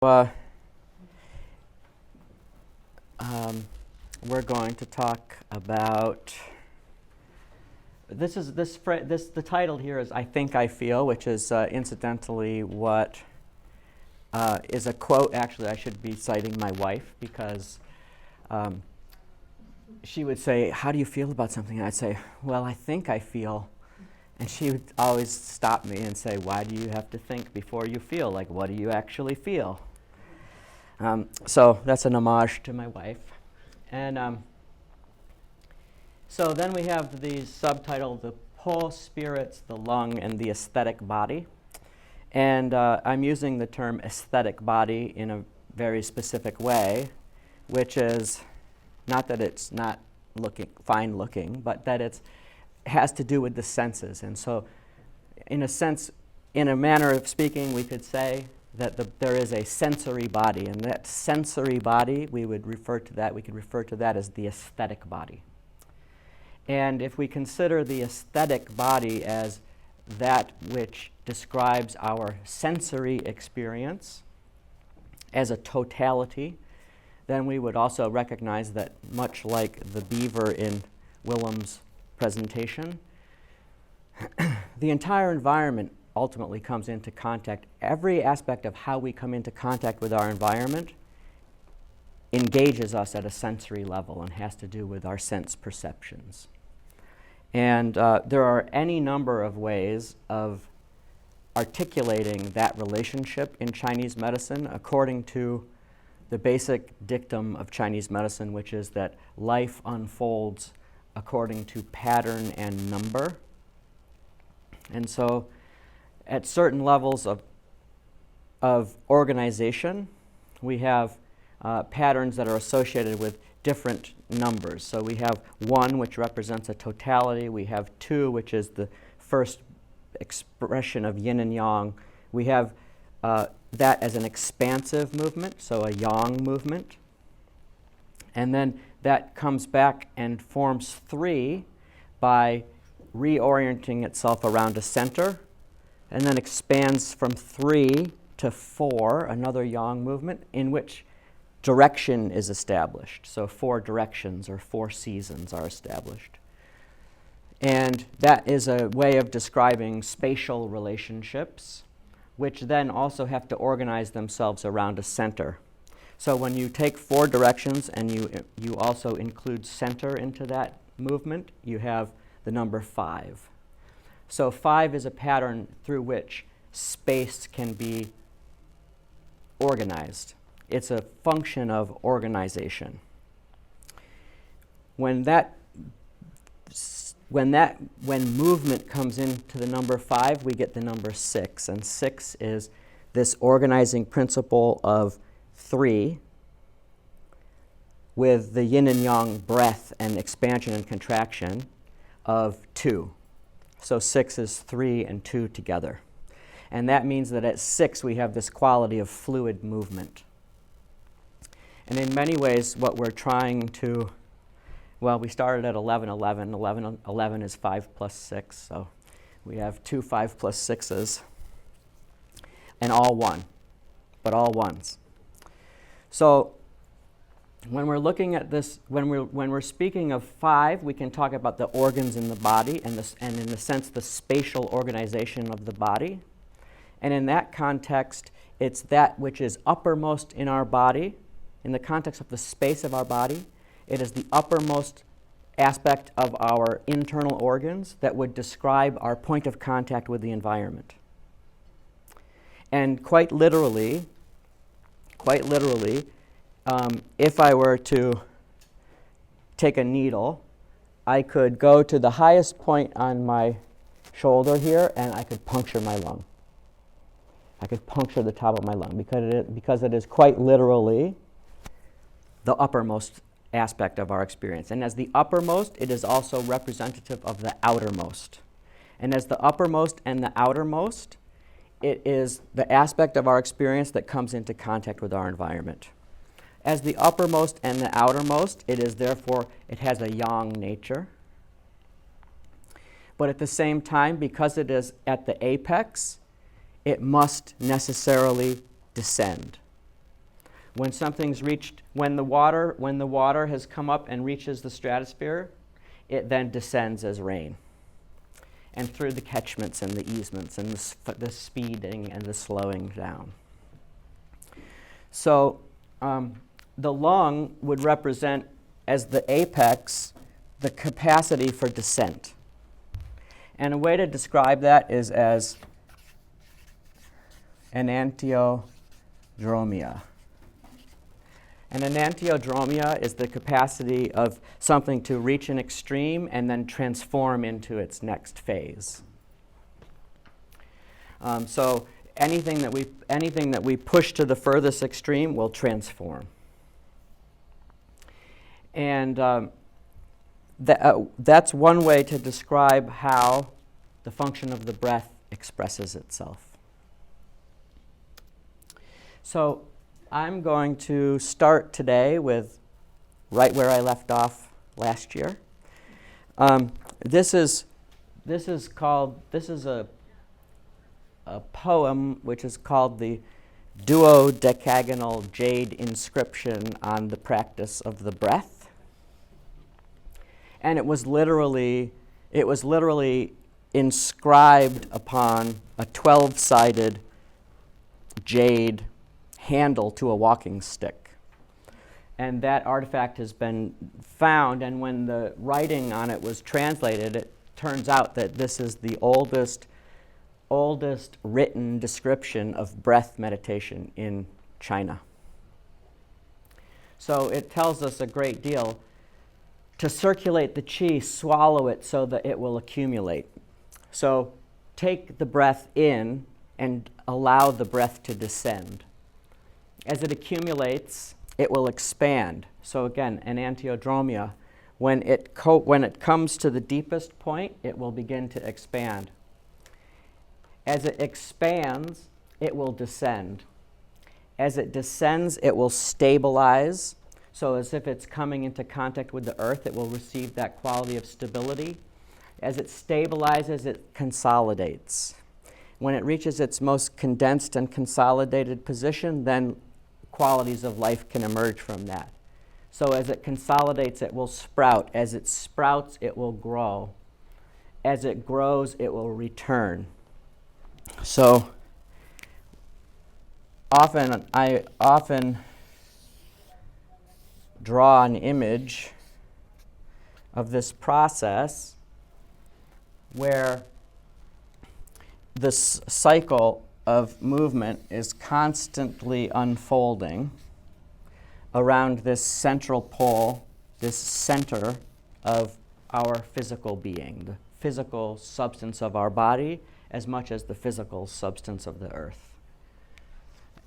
Uh, we're going to talk about the title here is "I Think I Feel," which is incidentally what is a quote. Actually, I should be citing my wife because she would say, "How do you feel about something?" And I'd say, "Well, I think I feel." And she would always stop me and say, "Why do you have to think before you feel? Like, what do you actually feel?" So that's an homage to my wife. And so then we have the subtitle, "The Pole Spirits, the Lung, and the Aesthetic Body." And I'm using the term aesthetic body in a very specific way, which is not that it's not fine looking, but that it has to do with the senses. And so in a sense, in a manner of speaking, we could say that there is a sensory body, and that sensory body, we could refer to that as the aesthetic body. And if we consider the aesthetic body as that which describes our sensory experience as a totality, then we would also recognize that, much like the beaver in Willem's presentation, the entire environment ultimately comes into contact. Every aspect of how we come into contact with our environment engages us at a sensory level and has to do with our sense perceptions. And there are any number of ways of articulating that relationship in Chinese medicine according to the basic dictum of Chinese medicine, which is that life unfolds according to pattern and number. And so at certain levels of organization, we have patterns that are associated with different numbers. So we have 1, which represents a totality. We have 2, which is the first expression of yin and yang. We have that as an expansive movement, so a yang movement. And then that comes back and forms 3 by reorienting itself around a center, and then expands from 3 to 4, another yang movement, in which direction is established. So 4 directions or 4 seasons are established. And that is a way of describing spatial relationships, which then also have to organize themselves around a center. So when you take 4 directions and you also include center into that movement, you have the number 5. So 5 is a pattern through which space can be organized. It's a function of organization. When movement comes into the number 5, we get the number 6. And 6 is this organizing principle of 3 with the yin and yang breath and expansion and contraction of 2. So 6 is 3 and 2 together. And that means that at 6 we have this quality of fluid movement. And in many ways what we're trying to, well, we started at 11, 11. 11 is 5 plus 6, so we have 2 5 plus 6s, and all 1, but all 1s. So when we're looking at this, when we're speaking of 5, we can talk about the organs in the body and in the sense the spatial organization of the body. And in that context, it's that which is uppermost in our body. In the context of the space of our body, it is the uppermost aspect of our internal organs that would describe our point of contact with the environment. And quite literally, if I were to take a needle, I could go to the highest point on my shoulder here, and I could puncture my lung. I could puncture the top of my lung because it is quite literally the uppermost aspect of our experience. And as the uppermost, it is also representative of the outermost. And as the uppermost and the outermost, it is the aspect of our experience that comes into contact with our environment. As the uppermost and the outermost, it has a yang nature. But at the same time, because it is at the apex, it must necessarily descend. When something's reached, when the water has come up and reaches the stratosphere, it then descends as rain. And through the catchments and the easements and the speeding and the slowing down. So the lung would represent, as the apex, the capacity for descent. And a way to describe that is as enantiodromia. And enantiodromia is the capacity of something to reach an extreme and then transform into its next phase. So anything that we push to the furthest extreme will transform. And that's one way to describe how the function of the breath expresses itself. So I'm going to start today with right where I left off last year. This is a poem which is called the Duodecagonal Jade Inscription on the Practice of the Breath. And it was literally inscribed upon a 12-sided jade handle to a walking stick. And that artifact has been found, and when the writing on it was translated, it turns out that this is the oldest written description of breath meditation in China. So it tells us a great deal. To circulate the qi, swallow it so that it will accumulate. So take the breath in and allow the breath to descend. As it accumulates, it will expand. So again, enantiodromia. When it comes to the deepest point, it will begin to expand. As it expands, it will descend. As it descends, it will stabilize. So as if it's coming into contact with the earth, it will receive that quality of stability. As it stabilizes, it consolidates. When it reaches its most condensed and consolidated position, then qualities of life can emerge from that. So as it consolidates, it will sprout. As it sprouts, it will grow. As it grows, it will return. So I often draw an image of this process where this cycle of movement is constantly unfolding around this central pole, this center of our physical being, the physical substance of our body as much as the physical substance of the earth.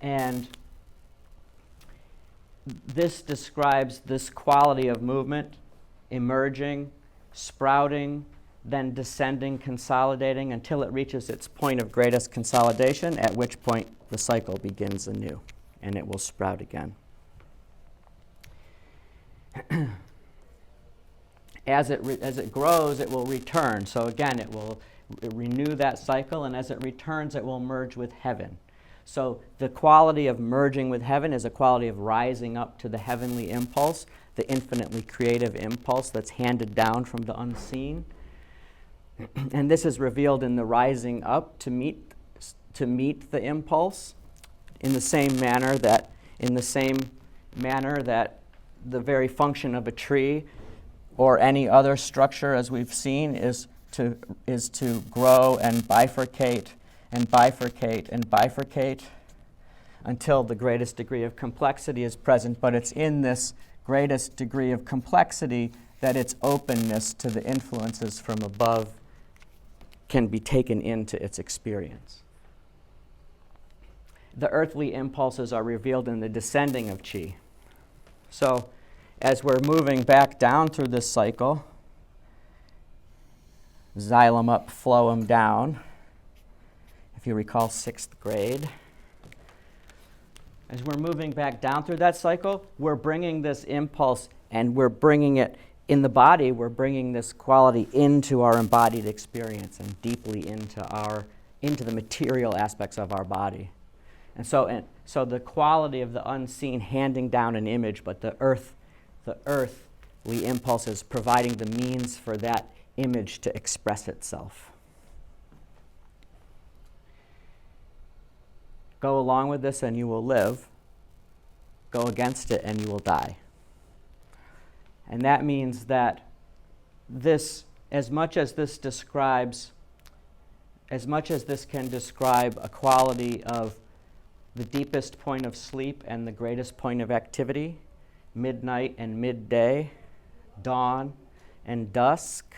And this describes this quality of movement emerging, sprouting, then descending, consolidating until it reaches its point of greatest consolidation, at which point the cycle begins anew and it will sprout again. As it grows, it will return. So again, it will renew that cycle, and as it returns, it will merge with heaven. So the quality of merging with heaven is a quality of rising up to the heavenly impulse, the infinitely creative impulse that's handed down from the unseen. And this is revealed in the rising up to meet the impulse in the same manner that the very function of a tree or any other structure, as we've seen, is to grow and bifurcate and bifurcate and bifurcate until the greatest degree of complexity is present. But it's in this greatest degree of complexity that its openness to the influences from above can be taken into its experience. The earthly impulses are revealed in the descending of qi. So as we're moving back down through this cycle, xylem up, phloem down, if you recall 6th grade, as we're moving back down through that cycle, we're bringing this impulse and we're bringing it in the body, we're bringing this quality into our embodied experience and deeply into the material aspects of our body. And so the quality of the unseen handing down an image, but the earthly impulses providing the means for that image to express itself. Go along with this and you will live. Go against it and you will die. And that means that this, as much as this can describe a quality of the deepest point of sleep and the greatest point of activity, midnight and midday, dawn and dusk.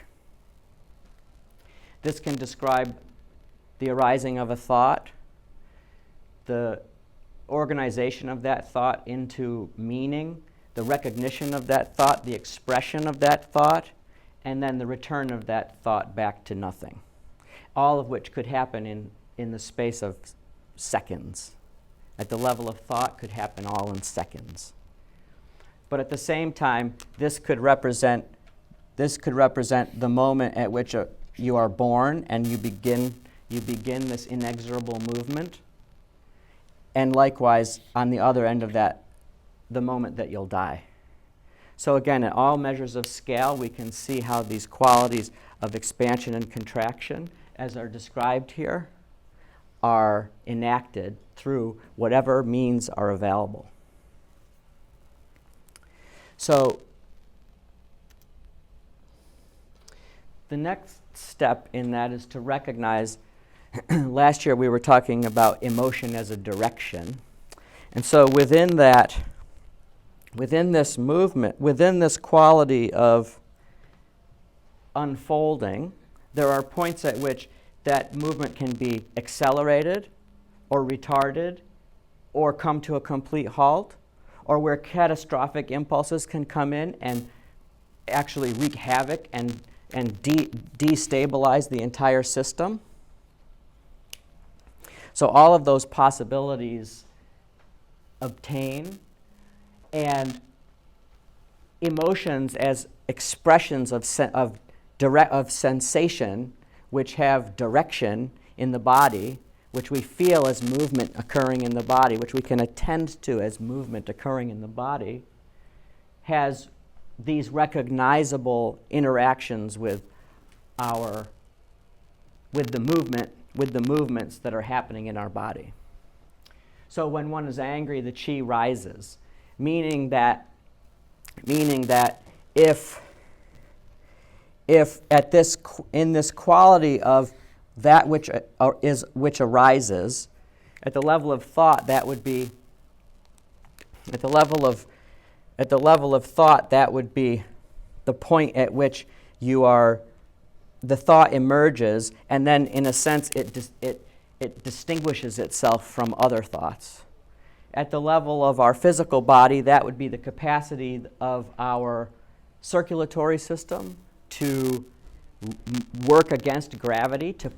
This can describe the arising of a thought, the organization of that thought into meaning, the recognition of that thought, the expression of that thought, and then the return of that thought back to nothing. All of which could happen in the space of seconds. At the level of thought, could happen all in seconds. But at the same time, this could represent the moment at which you are born and you begin this inexorable movement. And likewise, on the other end of that, the moment that you'll die. So again, at all measures of scale, we can see how these qualities of expansion and contraction, as are described here, are enacted through whatever means are available. So the next step in that is to recognize, last year we were talking about emotion as a direction. And so within this movement, within this quality of unfolding, there are points at which that movement can be accelerated or retarded or come to a complete halt, or where catastrophic impulses can come in and actually wreak havoc and destabilize the entire system. So all of those possibilities obtain, and emotions as expressions of sensation, which have direction in the body, which we feel as movement occurring in the body, which we can attend to as movement occurring in the body, has these recognizable interactions with the movements that are happening in our body. So when one is angry, the chi rises, meaning that if in this quality of that which arises, at the level of thought, that would be the point at which the thought emerges, and then in a sense it distinguishes itself from other thoughts. At the level of our physical body, that would be the capacity of our circulatory system to work against gravity, to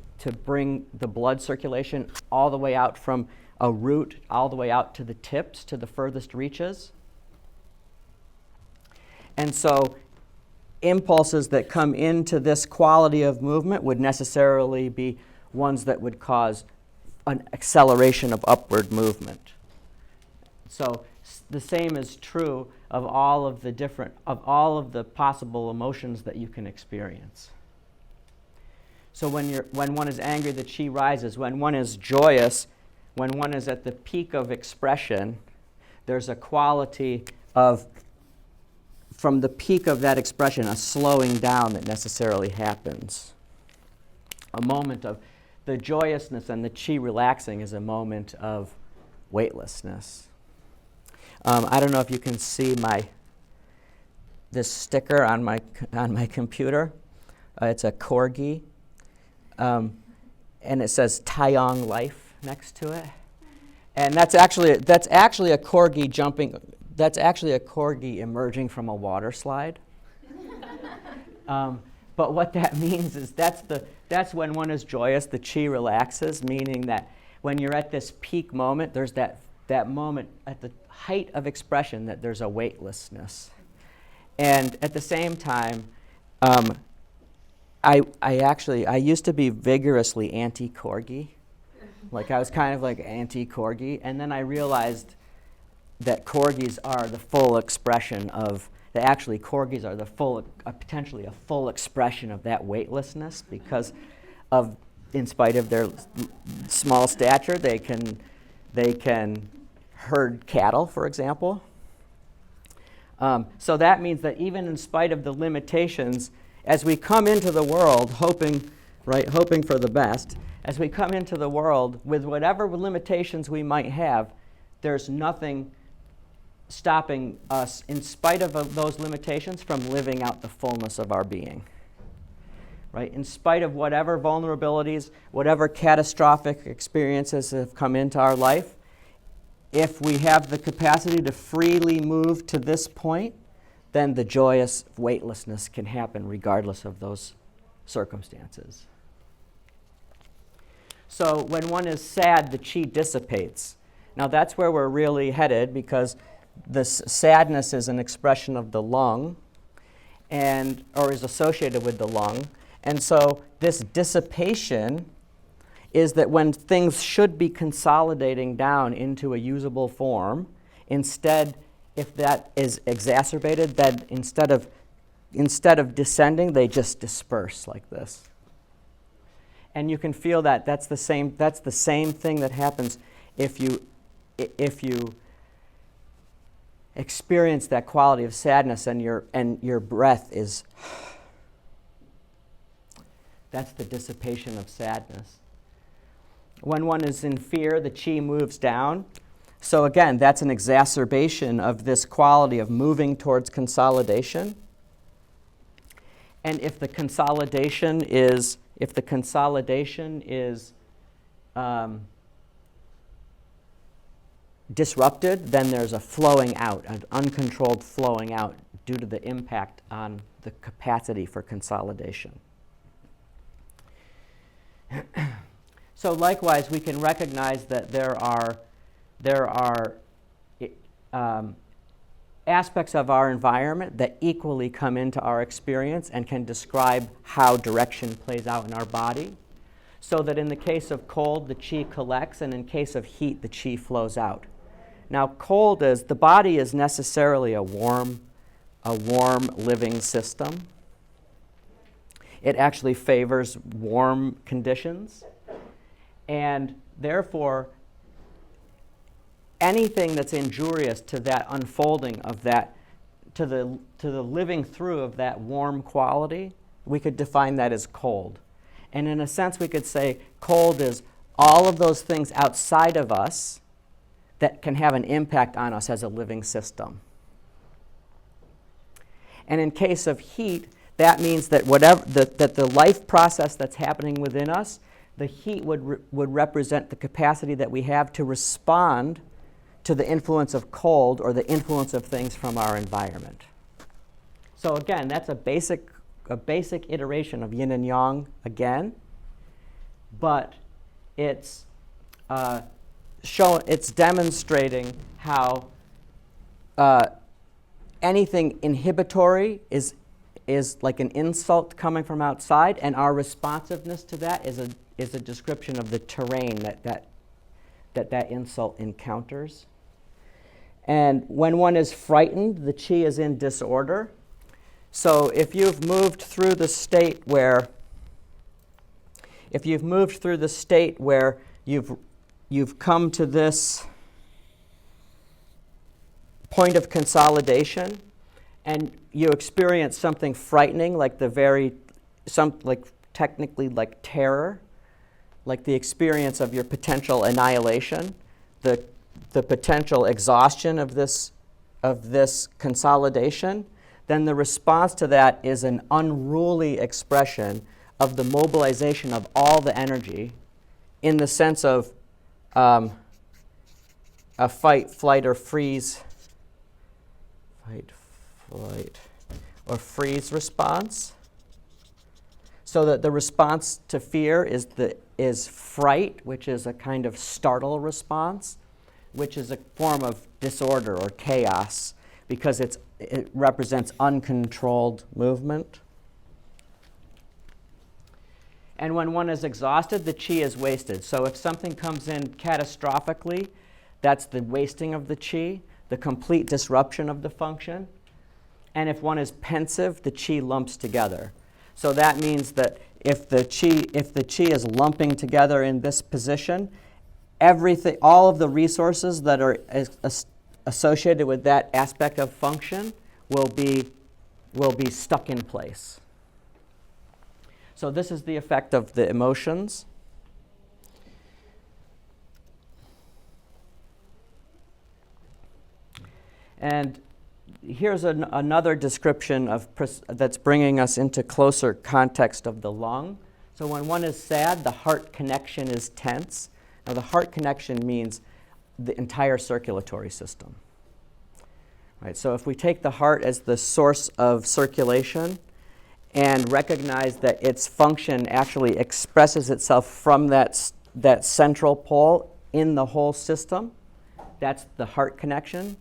bring the blood circulation all the way out from a root, all the way out to the tips, to the furthest reaches. And so impulses that come into this quality of movement would necessarily be ones that would cause an acceleration of upward movement. So the same is true of all of the possible emotions that you can experience. So when one is angry, the chi rises. When one is joyous, when one is at the peak of expression, there's a quality of, from the peak of that expression, a slowing down that necessarily happens. A moment of the joyousness and the chi relaxing is a moment of weightlessness. I don't know if you can see this sticker on my computer. It's a corgi, and it says Taeyong Life next to it. And that's actually a corgi jumping. That's actually a corgi emerging from a water slide. But what that means is that's when one is joyous, the chi relaxes, meaning that when you're at this peak moment, there's that moment at the height of expression that there's a weightlessness. And at the same time, I used to be vigorously anti-corgi. Like I was kind of like anti-corgi, and then I realized that corgis are the full expression of, that actually corgis are the full, potentially a full expression of that weightlessness, because of, in spite of their small stature, they can herd cattle, for example. So that means that even in spite of the limitations, as we come into the world hoping for the best, as we come into the world with whatever limitations we might have, there's nothing stopping us, in spite of those limitations, from living out the fullness of our being. Right? In spite of whatever vulnerabilities, whatever catastrophic experiences have come into our life, if we have the capacity to freely move to this point, then the joyous weightlessness can happen regardless of those circumstances. So when one is sad, the chi dissipates. Now that's where we're really headed, because this sadness is an expression of the lung, or is associated with the lung. And so this dissipation is that when things should be consolidating down into a usable form, instead, if that is exacerbated, then instead of descending, they just disperse like this. And you can feel that that's the same thing that happens if you experience that quality of sadness, and your breath is, that's the dissipation of sadness. When one is in fear, the chi moves down. So again, that's an exacerbation of this quality of moving towards consolidation. And if the consolidation is disrupted, then there's a flowing out, an uncontrolled flowing out due to the impact on the capacity for consolidation. So likewise, we can recognize that there are aspects of our environment that equally come into our experience and can describe how direction plays out in our body. So that in the case of cold, the chi collects, and in case of heat, the chi flows out. Now, cold is, the body is necessarily a warm living system. It actually favors warm conditions. And therefore, anything that's injurious to that unfolding of that, to the living through of that warm quality, we could define that as cold. And in a sense, we could say cold is all of those things outside of us that can have an impact on us as a living system. And in case of heat, that means that that the life process that's happening within us, the heat would represent the capacity that we have to respond to the influence of cold or the influence of things from our environment. So again, that's a basic iteration of yin and yang again, but it's demonstrating how anything inhibitory is like an insult coming from outside, and our responsiveness to that is a description of the terrain that insult encounters. And when one is frightened, the chi is in disorder. So if you've moved through the state where you've come to this point of consolidation, and you experience something frightening, like technically like terror, like the experience of your potential annihilation, the potential exhaustion of this consolidation, then the response to that is an unruly expression of the mobilization of all the energy in the sense of a fight, flight, or freeze response. So that the response to fear is fright, which is a kind of startle response, which is a form of disorder or chaos because it represents uncontrolled movement. And when one is exhausted, the qi is wasted. So if something comes in catastrophically, that's the wasting of the qi, the complete disruption of the function. And if one is pensive, the qi lumps together. So that means that if the qi is lumping together in this position, everything, all of the resources that are associated with that aspect of function will be stuck in place. So this is the effect of the emotions. And here's another description of that's bringing us into closer context of the lung. So when one is sad, the heart connection is tense. Now the heart connection means the entire circulatory system. Right? So if we take the heart as the source of circulation and recognize that its function actually expresses itself from that central pole in the whole system, that's the heart connection.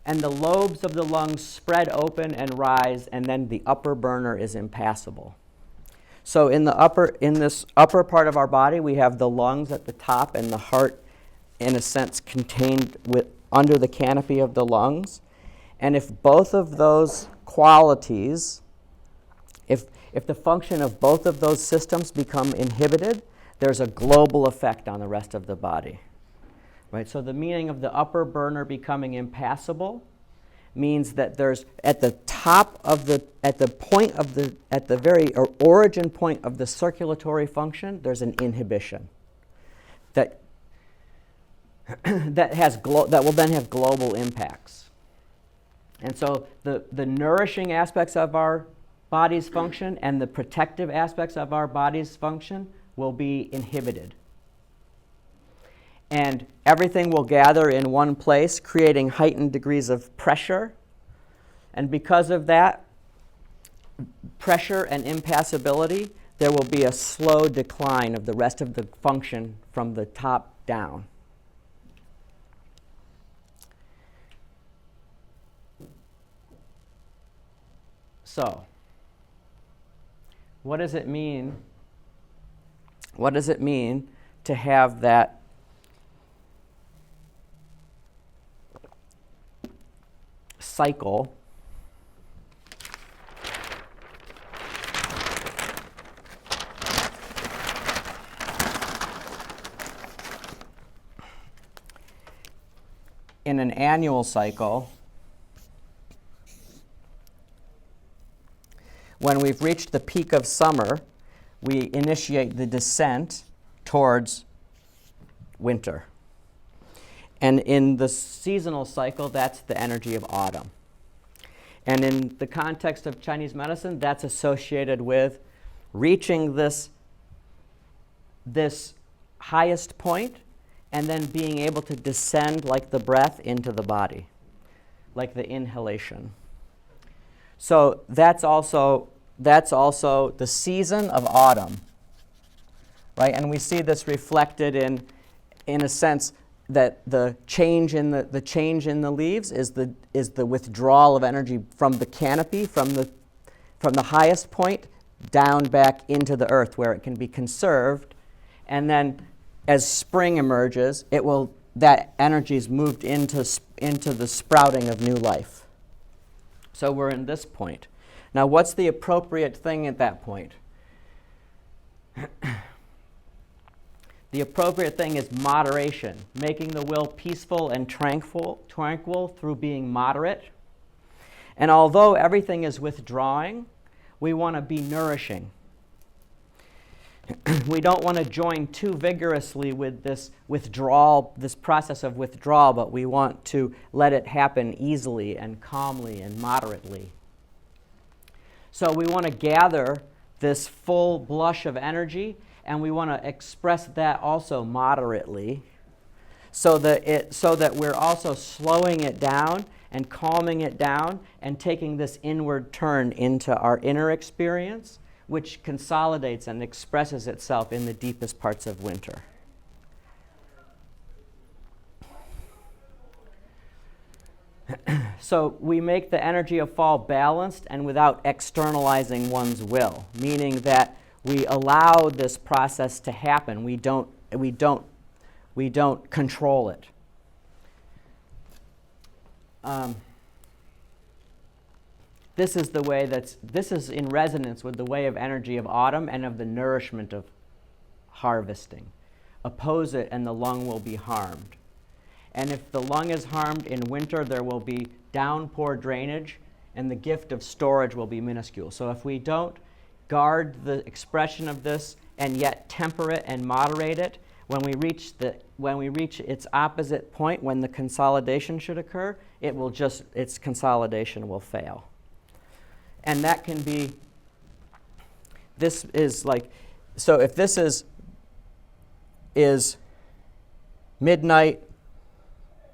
And the lobes of the lungs spread open and rise, and then the upper burner is impassable. So in this upper part of our body, we have the lungs at the top and the heart, in a sense, contained under the canopy of the lungs. And if both of those qualities, if the function of both of those systems become inhibited, there's a global effect on the rest of the body. Right? So the meaning of the upper burner becoming impassable means that there's at the very origin point of the circulatory function, there's an inhibition that will then have global impacts. And so the nourishing aspects of our body's function and the protective aspects of our body's function will be inhibited. And everything will gather in one place, creating heightened degrees of pressure. And because of that pressure and impassibility, there will be a slow decline of the rest of the function from the top down. So, what does it mean? What does it mean to have that cycle in an annual cycle when we've reached the peak of summer, we initiate the descent towards winter. And in the seasonal cycle, that's the energy of autumn. And in the context of Chinese medicine, that's associated with reaching this highest point and then being able to descend like the breath into the body, like the inhalation. So that's also the season of autumn, right? And we see this reflected in a sense that the change in the leaves is the withdrawal of energy from the canopy, from the highest point down back into the earth where it can be conserved, and then as spring emerges, that energy is moved into the sprouting of new life. So we're in this point. Now, what's the appropriate thing at that point? The appropriate thing is moderation, making the will peaceful and tranquil through being moderate. And although everything is withdrawing, we want to be nourishing. We don't want to join too vigorously with this withdrawal, this process of withdrawal, but we want to let it happen easily and calmly and moderately. So we want to gather this full blush of energy, and we want to express that also moderately so that we're also slowing it down and calming it down and taking this inward turn into our inner experience, which consolidates and expresses itself in the deepest parts of winter. So we make the energy of fall balanced and without externalizing one's will, meaning that We allow this process to happen. We don't control it. This is in resonance with the way of energy of autumn and of the nourishment of harvesting. Oppose it and the lung will be harmed. And if the lung is harmed in winter, there will be downpour drainage and the gift of storage will be minuscule. So if we don't guard the expression of this and yet temper it and moderate it, when we reach its opposite point, when the consolidation should occur, its consolidation will fail. And that can be, this is like, so if this is midnight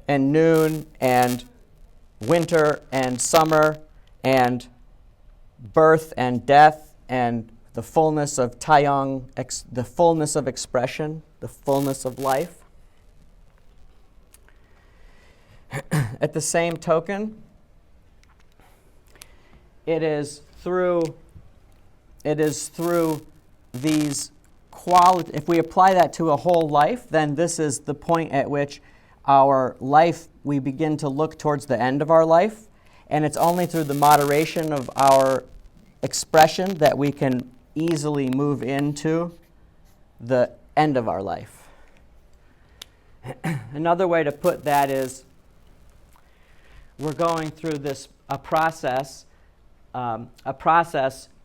and noon and winter and summer and birth and death and the fullness of Taiyang, the fullness of expression, the fullness of life. At the same token, it is through these qualities. If we apply that to a whole life, then this is the point at which our life, we begin to look towards the end of our life, and it's only through the moderation of our expression that we can easily move into the end of our life. Another way to put that is we're going through a process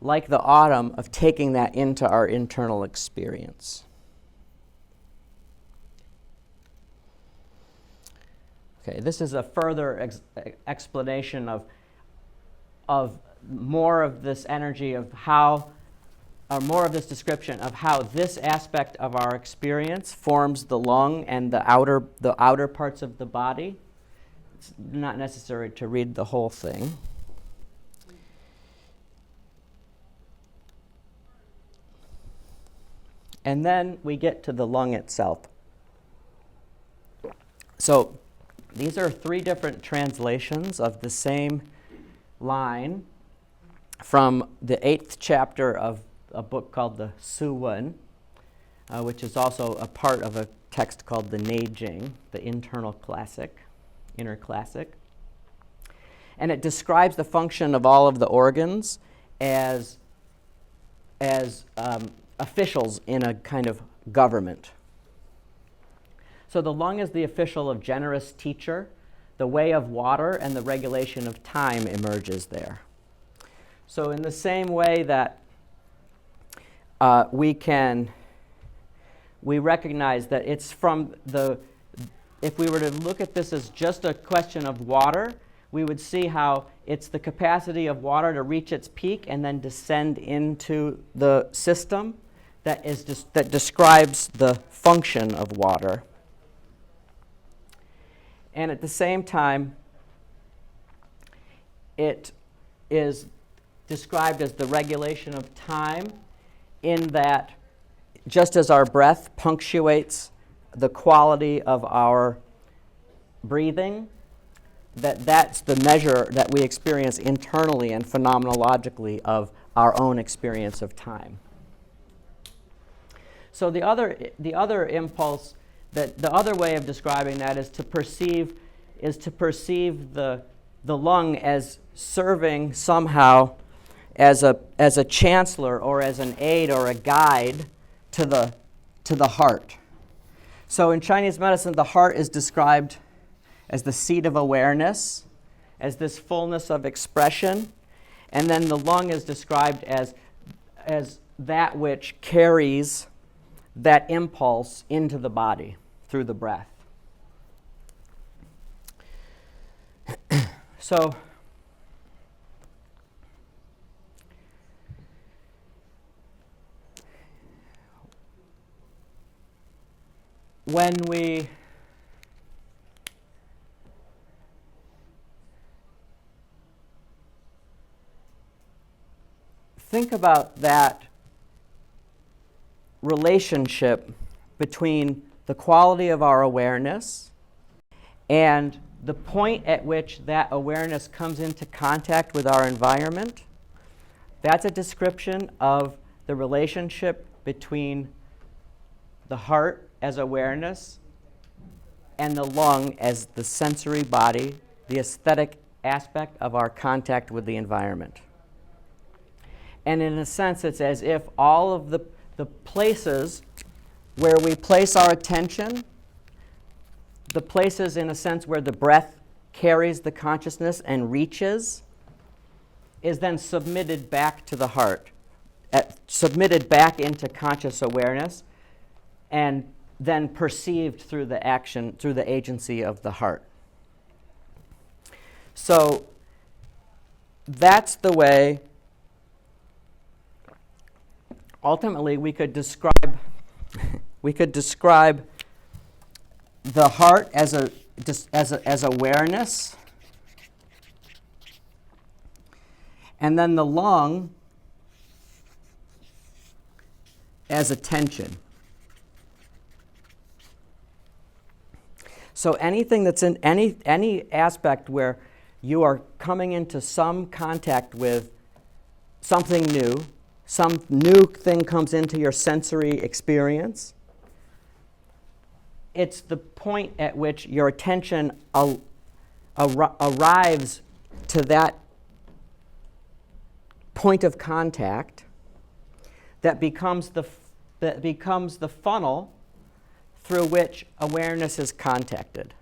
like the autumn of taking that into our internal experience. Okay, this is a further explanation of more of this energy of how, or more of this description of how this aspect of our experience forms the lung and the outer parts of the body. It's not necessary to read the whole thing. And then we get to the lung itself. So these are 3 different translations of the same line from the 8th chapter of a book called the Su Wen, which is also a part of a text called the Neijing, the inner classic. And it describes the function of all of the organs as officials in a kind of government. So the lung is the official of generous teacher. The way of water and the regulation of time emerges there. So in the same way that we recognize that it's from if we were to look at this as just a question of water, we would see how it's the capacity of water to reach its peak and then descend into the system that describes the function of water. And at the same time, it is described as the regulation of time, in that just as our breath punctuates the quality of our breathing, that's the measure that we experience internally and phenomenologically of our own experience of time. So the other impulse, the other way of describing that is to perceive the lung as serving somehow as a chancellor or as an aid or a guide to the heart. So in Chinese medicine, the heart is described as the seat of awareness, as this fullness of expression, and then the lung is described as that which carries that impulse into the body through the breath. So when we think about that relationship between the quality of our awareness and the point at which that awareness comes into contact with our environment, that's a description of the relationship between the heart as awareness and the lung as the sensory body, the aesthetic aspect of our contact with the environment. And in a sense, it's as if all of the places where we place our attention, the places in a sense where the breath carries the consciousness and reaches, is then submitted back to the heart, submitted back into conscious awareness, and then perceived through the action, through the agency of the heart. So that's the way, ultimately, we could describe the heart as awareness, and then the lung as attention. So anything that's in any aspect where you are coming into some contact with something new, some new thing comes into your sensory experience, it's the point at which your attention arrives to that point of contact that becomes the funnel through which awareness is contacted.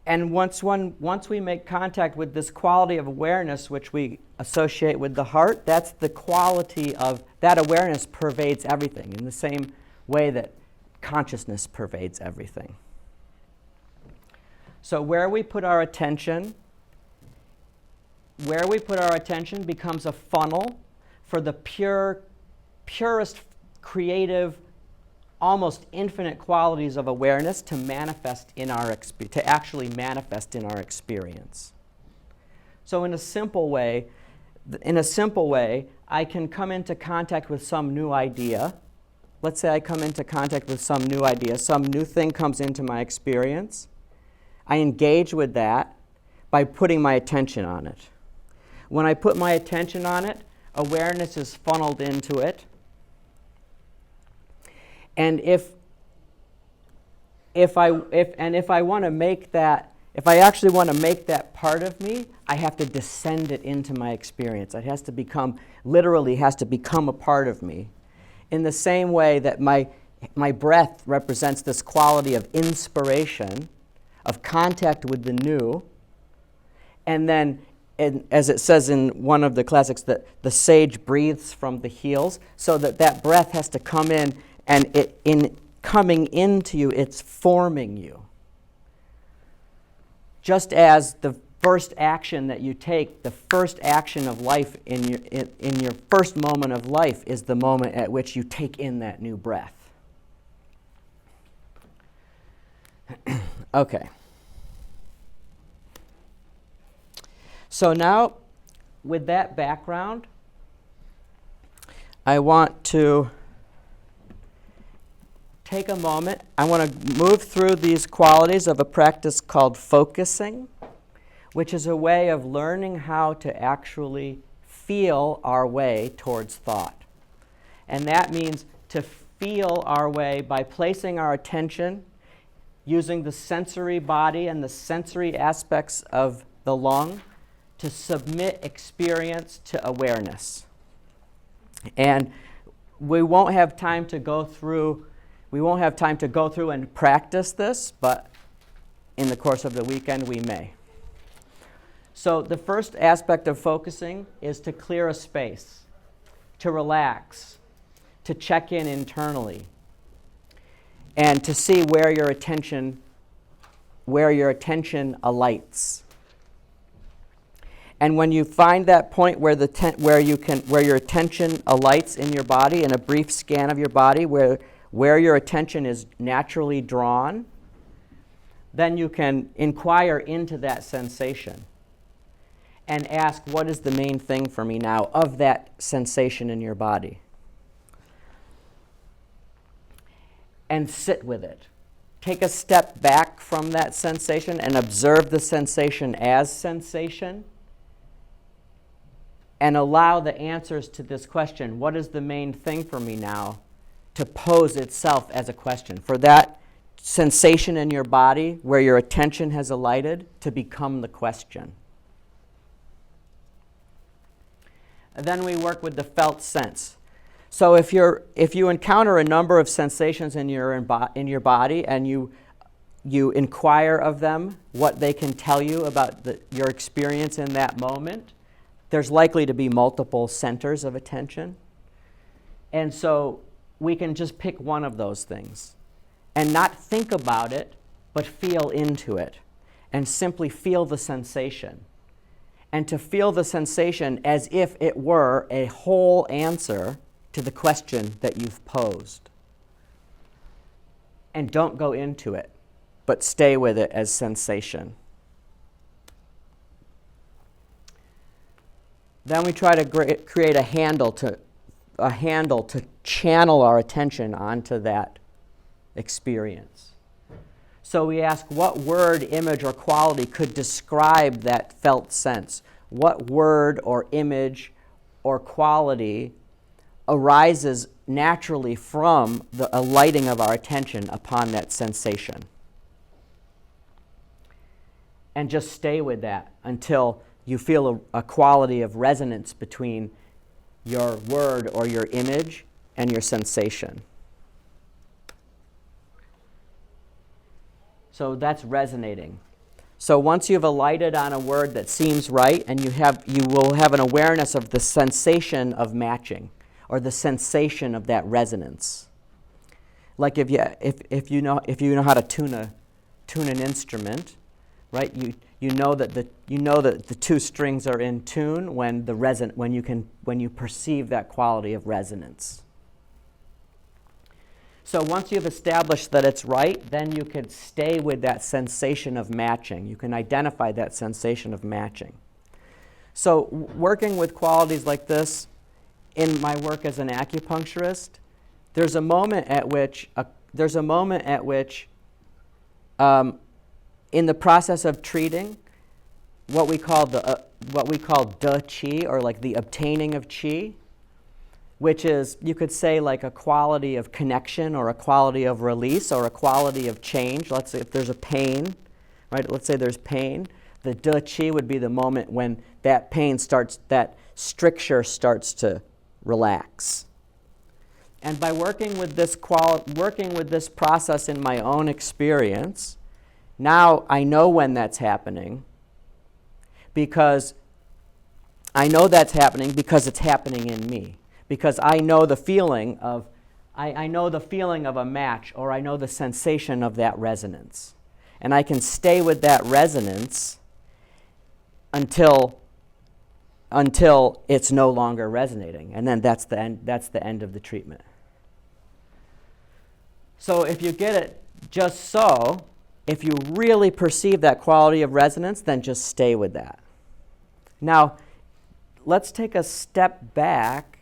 And once we make contact with this quality of awareness, which we associate with the heart, that's the quality of that awareness pervades everything in the same way that consciousness pervades everything. So where we put our attention becomes a funnel for the purest, creative, almost infinite qualities of awareness to manifest in our to actually manifest in our experience. So in a simple way, I can come into contact with some new idea. Let's say I come into contact with some new idea, some new thing comes into my experience. I engage with that by putting my attention on it. When I put my attention on it, awareness is funneled into it. And if I want to make that, if I actually want to make that part of me, I have to descend it into my experience. It has to become, literally has to become a part of me. In the same way that my breath represents this quality of inspiration, of contact with the new, and then, as it says in one of the classics, that the sage breathes from the heels, so that breath has to come in, and in coming into you, it's forming you. Just as the first action that you take, the first action of life in your first moment of life is the moment at which you take in that new breath. Okay. So now, with that background, I want to take a moment. I want to move through these qualities of a practice called focusing, which is a way of learning how to actually feel our way towards thought. And that means to feel our way by placing our attention, using the sensory body and the sensory aspects of the lung to submit experience to awareness. And we won't have time to go through and practice this, but in the course of the weekend we may. So the first aspect of focusing is to clear a space, to relax, to check in internally, and to see where your attention alights. And when you find that point where your attention alights in your body, in a brief scan of your body, where your attention is naturally drawn, then you can inquire into that sensation and ask, what is the main thing for me now of that sensation in your body? And sit with it. Take a step back from that sensation and observe the sensation as sensation. and allow the answers to this question, what is the main thing for me now, to pose itself as a question. For that sensation in your body where your attention has alighted to become the question. And then we work with the felt sense. So if you encounter a number of sensations in your body and you inquire of them, what they can tell you about your experience in that moment, there's likely to be multiple centers of attention. And so we can just pick one of those things and not think about it, but feel into it and simply feel the sensation. And to feel the sensation as if it were a whole answer to the question that you've posed. And don't go into it, but stay with it as sensation. Then we try to create a handle to channel our attention onto that experience. So we ask what word, image, or quality could describe that felt sense? What word or image or quality arises naturally from the alighting of our attention upon that sensation? And just stay with that until you feel a quality of resonance between your word or your image and your sensation. So that's resonating. So once you've alighted on a word that seems right, and you will have an awareness of the sensation of matching, or the sensation of that resonance. Like if you know how to tune an instrument, right? You know that the two strings are in tune when you perceive that quality of resonance. So once you've established that it's right, then you can stay with that sensation of matching. You can identify that sensation of matching. So working with qualities like this in my work as an acupuncturist, there's a moment at which in the process of treating, what we call the qi, or like the obtaining of qi, which is, you could say, like a quality of connection or a quality of release or a quality of change. Let's say if there's a pain, right? Let's say there's pain. The qi would be the moment when that pain starts, that stricture starts to relax. And by working with this process in my own experience, now I know when that's happening, because it's happening in me. Because I know the feeling of a match, or I know the sensation of that resonance. And I can stay with that resonance until it's no longer resonating. And then that's the end of the treatment. So if you get it just so, if you really perceive that quality of resonance, then just stay with that. Now, let's take a step back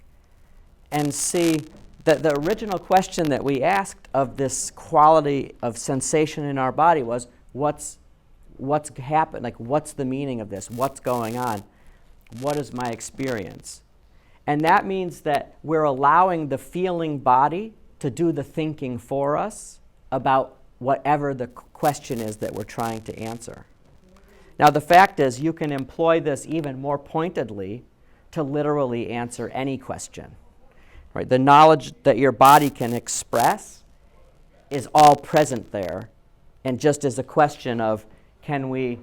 and see that the original question that we asked of this quality of sensation in our body was, what's happened? Like, what's the meaning of this? What's going on? What is my experience? And that means that we're allowing the feeling body to do the thinking for us about whatever the question is that we're trying to answer. Now, the fact is, you can employ this even more pointedly to literally answer any question. Right? The knowledge that your body can express is all present there, and just as a question of, can we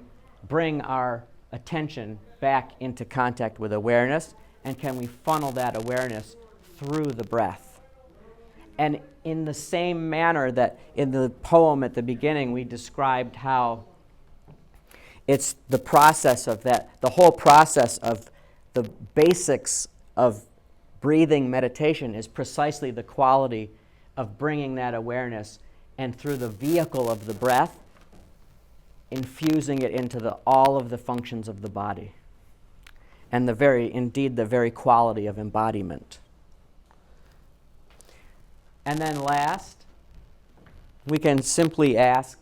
bring our attention back into contact with awareness, and can we funnel that awareness through the breath? And in the same manner that in the poem at the beginning we described how it's the process of that, the whole process of the basics of breathing meditation is precisely the quality of bringing that awareness, and through the vehicle of the breath, infusing it into all of the functions of the body, and the very quality of embodiment. And then last, we can simply ask,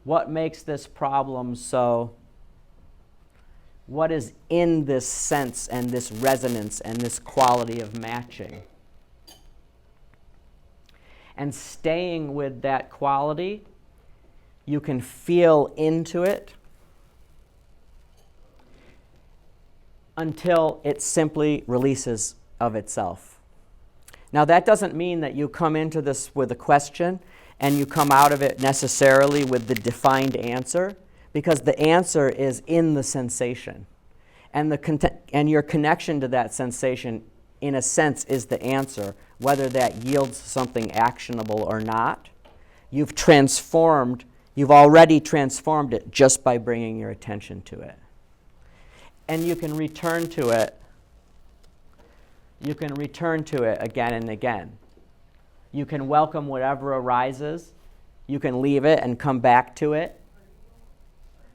what makes this problem so what is in this sense and this resonance and this quality of matching. And staying with that quality, you can feel into it until it simply releases of itself. Now, that doesn't mean that you come into this with a question and you come out of it necessarily with the defined answer, because the answer is in the sensation. And, and your connection to that sensation, in a sense, is the answer, whether that yields something actionable or not. You've already transformed it just by bringing your attention to it. And you can return to it. You can return to it again and again. You can welcome whatever arises. You can leave it and come back to it.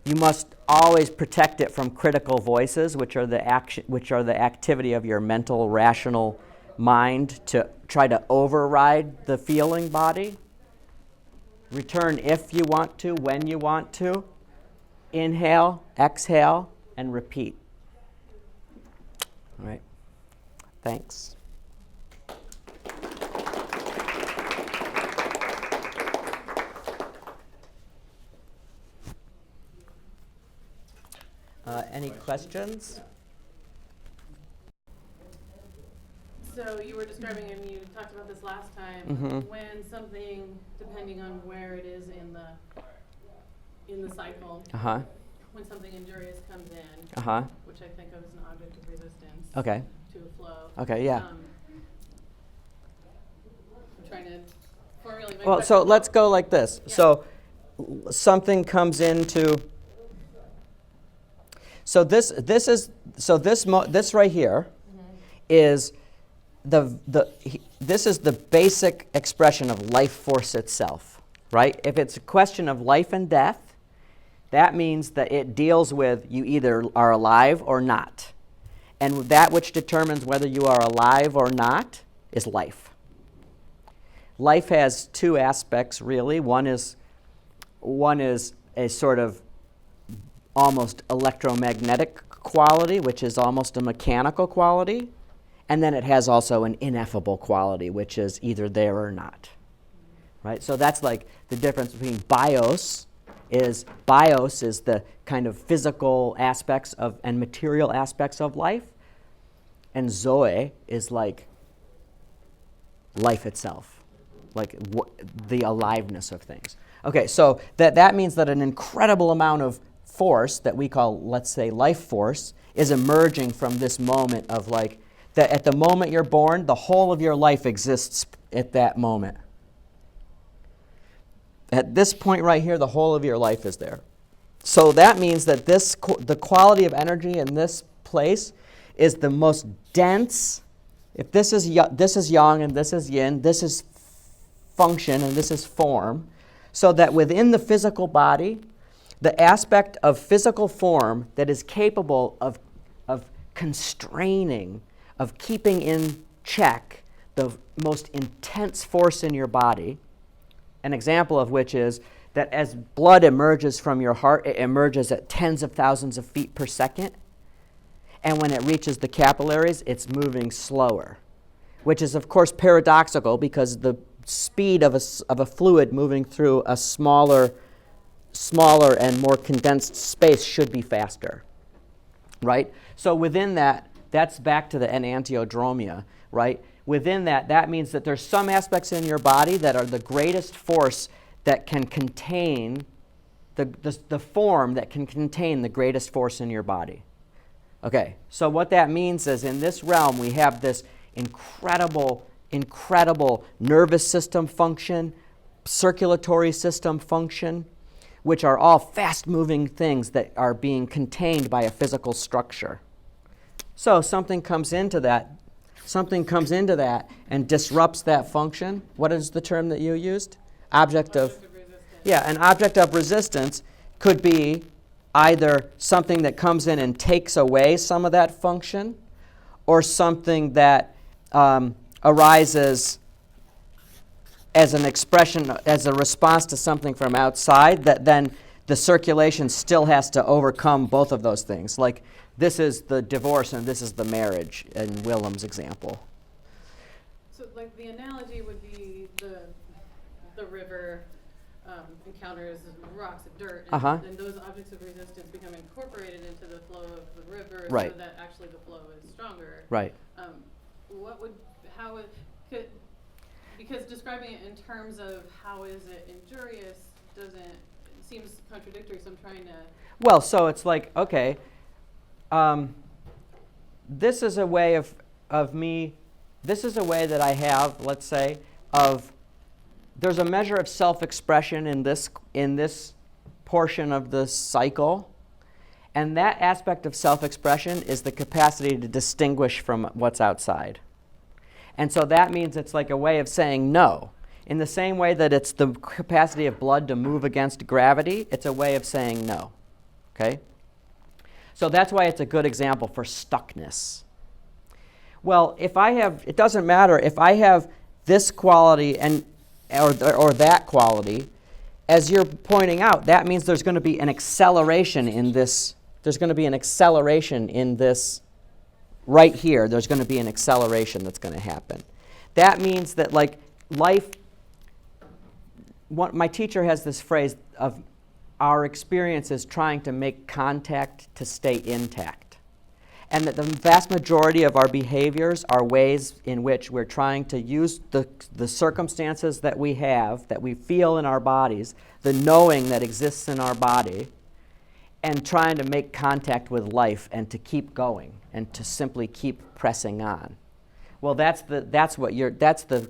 You must always protect it from critical voices, which are the activity of your mental, rational mind to try to override the feeling body. Return if you want to, when you want to. Inhale, exhale, and repeat. All right. Thanks. Any questions? So you were describing, and you talked about this last time, when something, depending on where it is in the cycle, when something injurious comes in, which I think of as an object of resistance to a flow. Okay, yeah. I'm trying to formulate my Well, question. so let's go like this. Yeah. So something comes into. So this right here is this is the basic expression of life force itself, right? If it's a question of life and death, that means that it deals with you either are alive or not. And that which determines whether you are alive or not is life. Life has two aspects, really. One is a sort of almost electromagnetic quality, which is almost a mechanical quality. And then it has also an ineffable quality, which is either there or not. Right? So that's like the difference between bios is the kind of physical aspects of and material aspects of life. And zoe is like life itself, like the aliveness of things. Okay, so that means that an incredible amount of force that we call, let's say, life force is emerging from this moment of like, that at the moment you're born, the whole of your life exists at that moment. At this point right here, the whole of your life is there. So that means that the quality of energy in this place is the most dense. If this is yang and this is yin, this is function and this is form. So that within the physical body, the aspect of physical form that is capable of constraining, of keeping in check the most intense force in your body, an example of which is that as blood emerges from your heart, it emerges at tens of thousands of feet per second. And when it reaches the capillaries, it's moving slower, which is, of course, paradoxical because the speed of a fluid moving through a smaller and more condensed space should be faster, right? So within that, that's back to the enantiodromia, right? Within that means that there's some aspects in your body that are the greatest force that can contain the form that can contain the greatest force in your body. Okay, so what that means is in this realm we have this incredible nervous system function, circulatory system function, which are all fast-moving things that are being contained by a physical structure. So something comes into that and disrupts that function. What is the term that you used? Object of resistance. Yeah, an object of resistance could be either something that comes in and takes away some of that function, or something that arises as an expression, as a response to something from outside that then the circulation still has to overcome both of those things. Like this is the divorce and this is the marriage in Willem's example. So like the analogy would be the river encounters rocks and dirt, and those objects of resistance become incorporated into the flow of the river, right, so that actually the flow is stronger. Right. Because describing it in terms of how is it injurious seems contradictory, so I'm trying to... Well, so it's like, okay, this is a way this is a way that I have, let's say, there's a measure of self-expression in this portion of the cycle, and that aspect of self-expression is the capacity to distinguish from what's outside. And so that means it's like a way of saying no. In the same way that it's the capacity of blood to move against gravity, it's a way of saying no. Okay? So that's why it's a good example for stuckness. Well, it doesn't matter if I have this quality or that quality, as you're pointing out, that means there's going to be an acceleration in this. There's going to be an acceleration in this right here. There's going to be an acceleration that's going to happen. That means that like life, my teacher has this phrase of our experience is trying to make contact to stay intact. And that the vast majority of our behaviors are ways in which we're trying to use the circumstances that we have, that we feel in our bodies, the knowing that exists in our body, and trying to make contact with life and to keep going and to simply keep pressing on. Well, that's the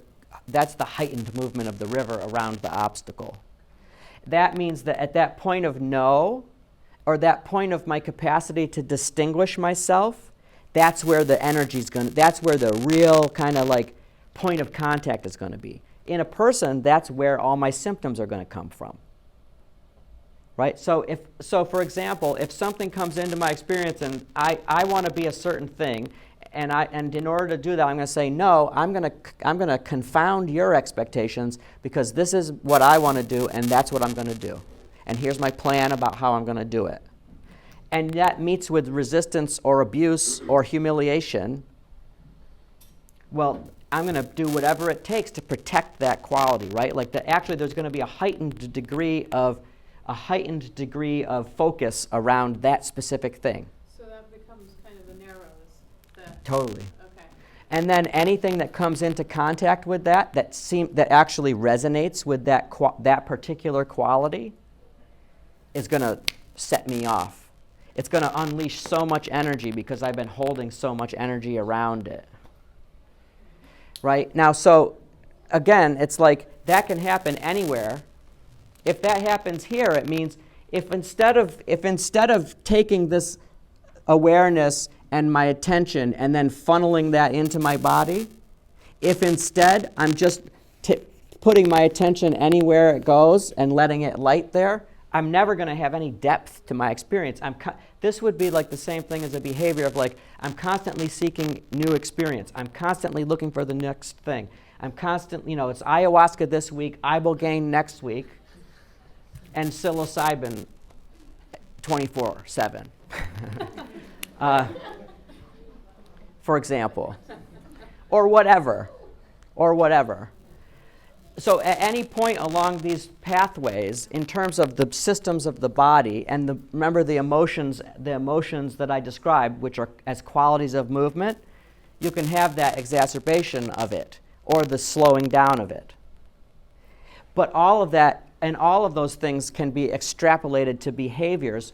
heightened movement of the river around the obstacle. That means that at that point of no, or that point of my capacity to distinguish myself, that's where the energy's that's where the real kind of like point of contact is going to be. In a person, that's where all my symptoms are going to come from. Right? So for example, if something comes into my experience and I want to be a certain thing, and in order to do that, I'm going to say, no, I'm going to confound your expectations because this is what I want to do, and that's what I'm going to do. And here's my plan about how I'm going to do it. And that meets with resistance or abuse or humiliation. Well, I'm going to do whatever it takes to protect that quality, right? Like actually there's going to be a heightened degree of focus around that specific thing. So that becomes kind of the narrows. Totally. Okay. And then anything that comes into contact with that actually resonates with that particular quality is going to set me off. It's going to unleash so much energy because I've been holding so much energy around it. Right? Now, so again, it's like that can happen anywhere. If that happens here, it means if instead of taking this awareness and my attention and then funneling that into my body, if instead I'm just putting my attention anywhere it goes and letting it light there, I'm never going to have any depth to my experience. This would be like the same thing as a behavior of like, I'm constantly seeking new experience. I'm constantly looking for the next thing. I'm constantly, it's ayahuasca this week, ibogaine next week, and psilocybin 24/7. For example. Or whatever. So at any point along these pathways, in terms of the systems of the body, and remember the emotions that I described, which are as qualities of movement, you can have that exacerbation of it, or the slowing down of it. But all of that, and all of those things can be extrapolated to behaviors,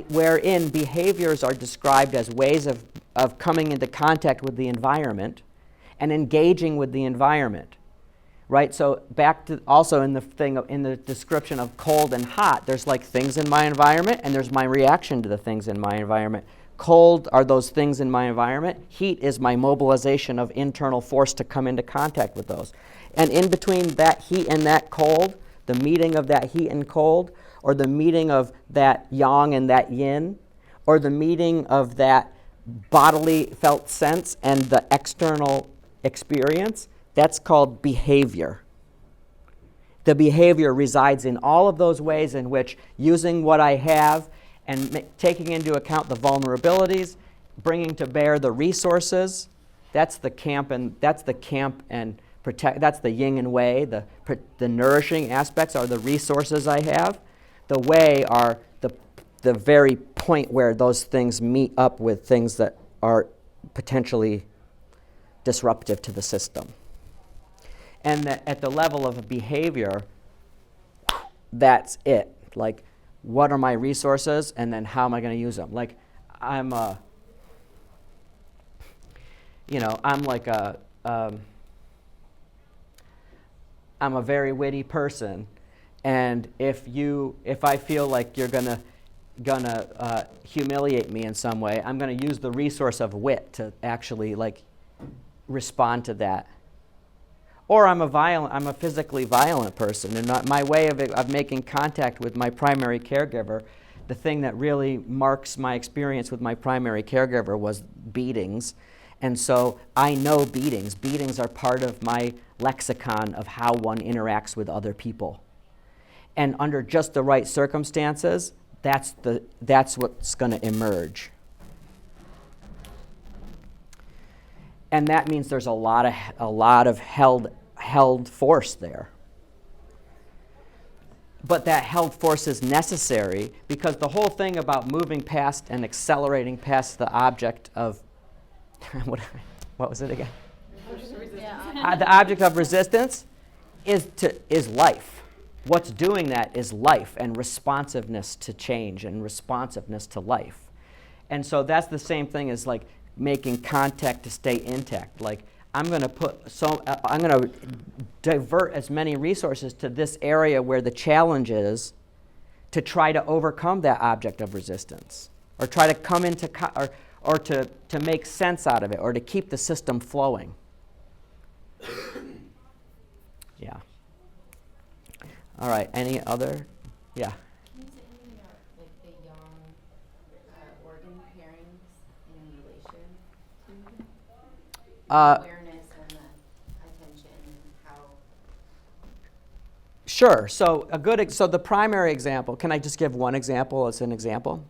wherein behaviors are described as ways of coming into contact with the environment and engaging with the environment. Right, so back to also in the description of cold and hot, there's like things in my environment and there's my reaction to the things in my environment. Cold are those things in my environment. Heat is my mobilization of internal force to come into contact with those. And in between that heat and that cold, the meeting of that heat and cold, or the meeting of that yang and that yin, or the meeting of that bodily felt sense and the external experience, that's called behavior. the behavior resides in all of those ways in which using what I have and taking into account the vulnerabilities, bringing to bear the resources. That's the camp and protect. That's the yin and wei. The nourishing aspects are the resources I have. The wei are the very point where those things meet up with things that are potentially disruptive to the system. And at the level of a behavior, that's it. Like, what are my resources, and then how am I going to use them? Like, I'm a very witty person, and if I feel like you're gonna humiliate me in some way, I'm gonna use the resource of wit to actually like respond to that. Or I'm a physically violent person, and my way of making contact with my primary caregiver, the thing that really marks my experience with my primary caregiver was beatings. And so I know beatings. Beatings are part of my lexicon of how one interacts with other people. And under just the right circumstances, that's what's going to emerge. And that means there's a lot of held force there. But that held force is necessary because the whole thing about moving past and accelerating past the object of what was it again? The object of resistance is life. What's doing that is life and responsiveness to change and responsiveness to life. And so that's the same thing as like making contact to stay intact. Like I'm going to divert as many resources to this area where the challenge is to try to overcome that object of resistance, or try to come into or to make sense out of it, or to keep the system flowing. Yeah. All right. Any other? Yeah. Can you say anything about like the yang organ pairings in relation to awareness and the attention and how? Sure. So the primary example. Can I just give one example as an example?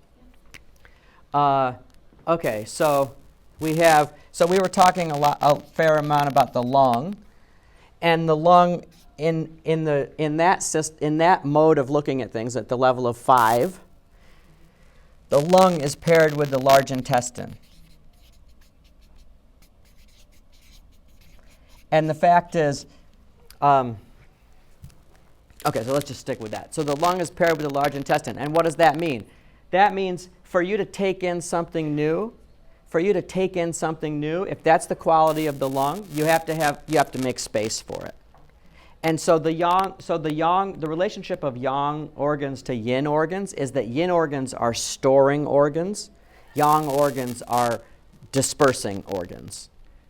Okay. So we were talking a fair amount about the lung, and the lung in that mode of looking at things at the level of 5. The lung is paired with the large intestine. And the fact is, okay, so let's just stick with that. So the lung is paired with the large intestine. And what does that mean? That means for you to take in something new, if that's the quality of the lung, you have to make space for it. And so the relationship of yang organs to yin organs is that yin organs are storing organs, yang organs are dispersing organs.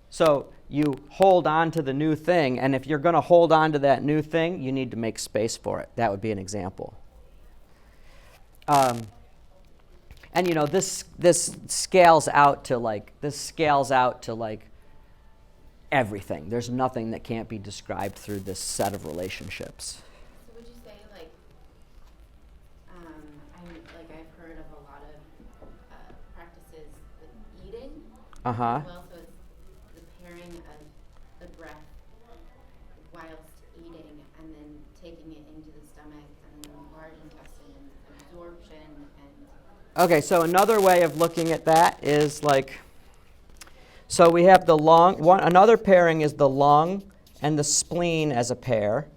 So you hold on to the new thing, and if you're going to hold on to that new thing, you need to make space for it. That would be an example. And this scales out to like everything. There's nothing that can't be described through this set of relationships. So would you say like I've heard of a lot of practices with eating. Uh-huh. Well, so it's the pairing of the breath whilst eating and then taking it into the stomach and then the large intestine and absorption and. Okay, so another way of looking at that is like, so we have the lung. Another pairing is the lung and the spleen as a pair,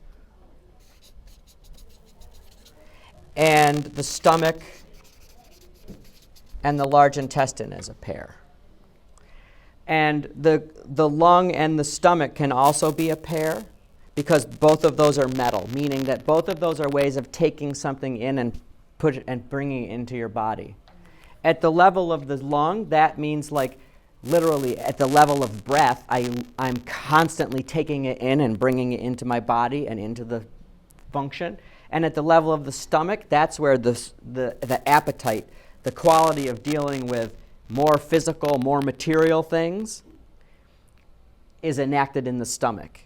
and the stomach and the large intestine as a pair. And the lung and the stomach can also be a pair because both of those are metal, meaning that both of those are ways of taking something in and bringing it into your body. At the level of the lung, that means like literally at the level of breath, I'm constantly taking it in and bringing it into my body and into the function. And at the level of the stomach, that's where the appetite, the quality of dealing with more physical, more material things is enacted in the stomach.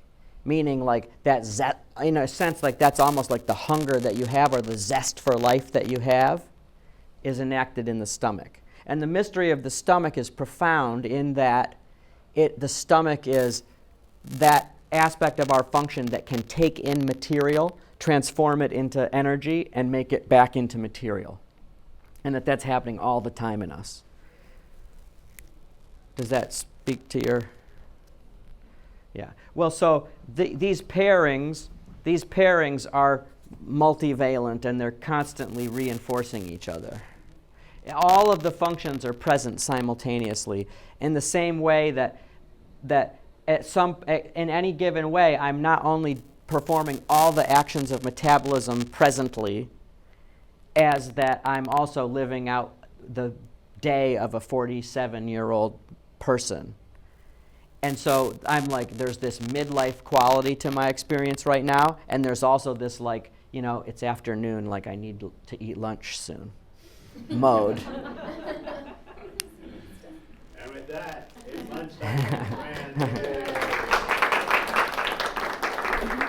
meaning like that in a sense, like that's almost like the hunger that you have or the zest for life that you have is enacted in the stomach. And the mystery of the stomach is profound in that the stomach is that aspect of our function that can take in material, transform it into energy, and make it back into material. And that's happening all the time in us. Does that speak to your... Yeah. Well, so these pairings are multivalent, and they're constantly reinforcing each other. All of the functions are present simultaneously in the same way that in any given way, I'm not only performing all the actions of metabolism presently, as that I'm also living out the day of a 47-year-old person. And so I'm like, there's this midlife quality to my experience right now, and there's also this like, it's afternoon, like I need to eat lunch soon mode. And with that, it's lunchtime.